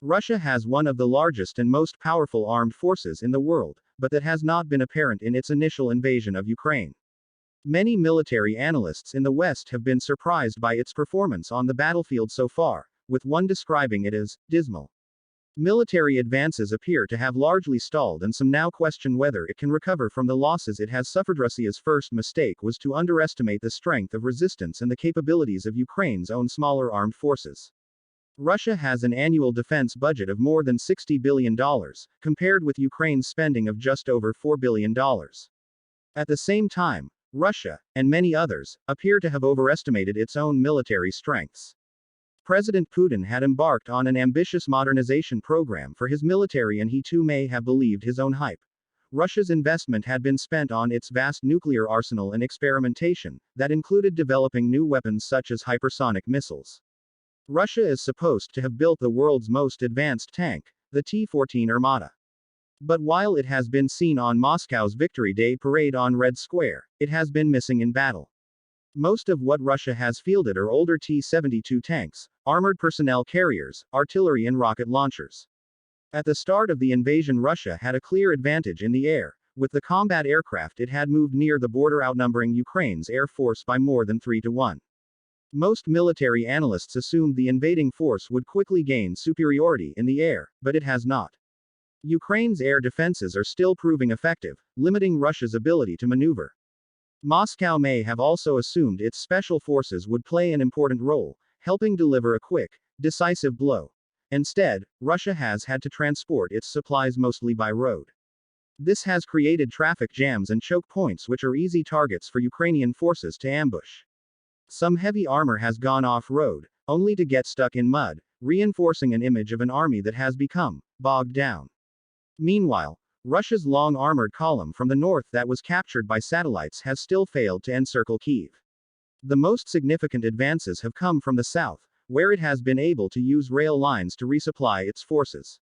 Russia has one of the largest and most powerful armed forces in the world, but that has not been apparent in its initial invasion of Ukraine. Many military analysts in the West have been surprised by its performance on the battlefield so far, with one describing it as dismal. Military advances appear to have largely stalled, and some now question whether it can recover from the losses it has suffered. Russia's first mistake was to underestimate the strength of resistance and the capabilities of Ukraine's own smaller armed forces. Russia has an annual defense budget of more than $60 billion, compared with Ukraine's spending of just over $4 billion. At the same time, Russia, and many others, appear to have overestimated its own military strengths. President Putin had embarked on an ambitious modernization program for his military, and he too may have believed his own hype. Russia's investment had been spent on its vast nuclear arsenal and experimentation, that included developing new weapons such as hypersonic missiles. Russia is supposed to have built the world's most advanced tank, the T-14 Armata. But while it has been seen on Moscow's Victory Day parade on Red Square, it has been missing in battle. Most of what Russia has fielded are older T-72 tanks, armored personnel carriers, artillery and rocket launchers. At the start of the invasion, Russia had a clear advantage in the air. With the combat aircraft it had moved near the border, outnumbering Ukraine's air force by more than 3-1. Most military analysts assumed the invading force would quickly gain superiority in the air, but it has not. Ukraine's air defenses are still proving effective, limiting Russia's ability to maneuver. Moscow may have also assumed its special forces would play an important role, helping deliver a quick, decisive blow. Instead, Russia has had to transport its supplies mostly by road. This has created traffic jams and choke points, which are easy targets for Ukrainian forces to ambush. Some heavy armor has gone off-road, only to get stuck in mud, reinforcing an image of an army that has become bogged down. Meanwhile, Russia's long armored column from the north that was captured by satellites has still failed to encircle Kyiv. The most significant advances have come from the south, where it has been able to use rail lines to resupply its forces.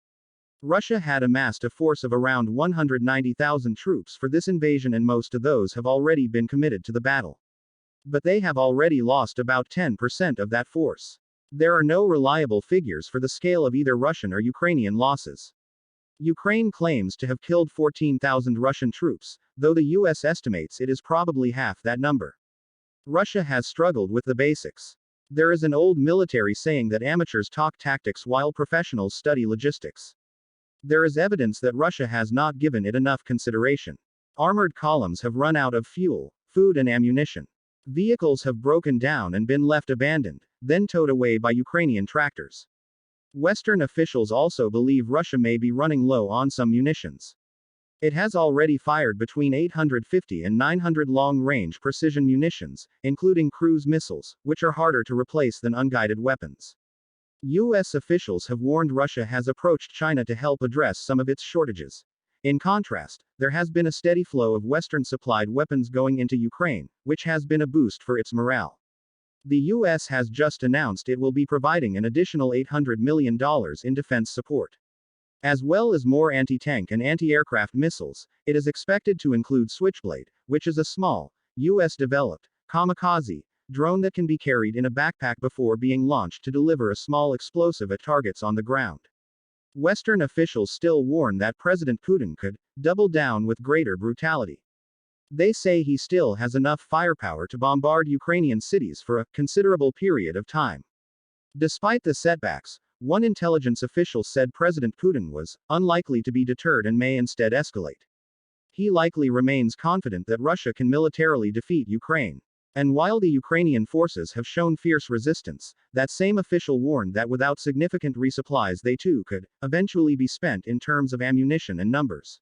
Russia had amassed a force of around 190,000 troops for this invasion, and most of those have already been committed to the battle. But they have already lost about 10% of that force. There are no reliable figures for the scale of either Russian or Ukrainian losses. Ukraine claims to have killed 14,000 Russian troops, though the US estimates it is probably half that number. Russia has struggled with the basics. There is an old military saying that amateurs talk tactics while professionals study logistics. There is evidence that Russia has not given it enough consideration. Armored columns have run out of fuel, food and ammunition. Vehicles have broken down and been left abandoned, then towed away by Ukrainian tractors. Western officials also believe Russia may be running low on some munitions. It has already fired between 850 and 900 long-range precision munitions, including cruise missiles, which are harder to replace than unguided weapons. US officials have warned Russia has approached China to help address some of its shortages. In contrast, there has been a steady flow of Western-supplied weapons going into Ukraine, which has been a boost for its morale. The US has just announced it will be providing an additional $800 million in defense support. As well as more anti-tank and anti-aircraft missiles, it is expected to include Switchblade, which is a small, US-developed, kamikaze drone that can be carried in a backpack before being launched to deliver a small explosive at targets on the ground. Western officials still warn that President Putin could double down with greater brutality. They say he still has enough firepower to bombard Ukrainian cities for a considerable period of time. Despite the setbacks, one intelligence official said President Putin was unlikely to be deterred and may instead escalate. He likely remains confident that Russia can militarily defeat Ukraine. And while the Ukrainian forces have shown fierce resistance, that same official warned that without significant resupplies they too could eventually be spent in terms of ammunition and numbers.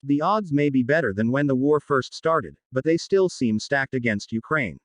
The odds may be better than when the war first started, but they still seem stacked against Ukraine.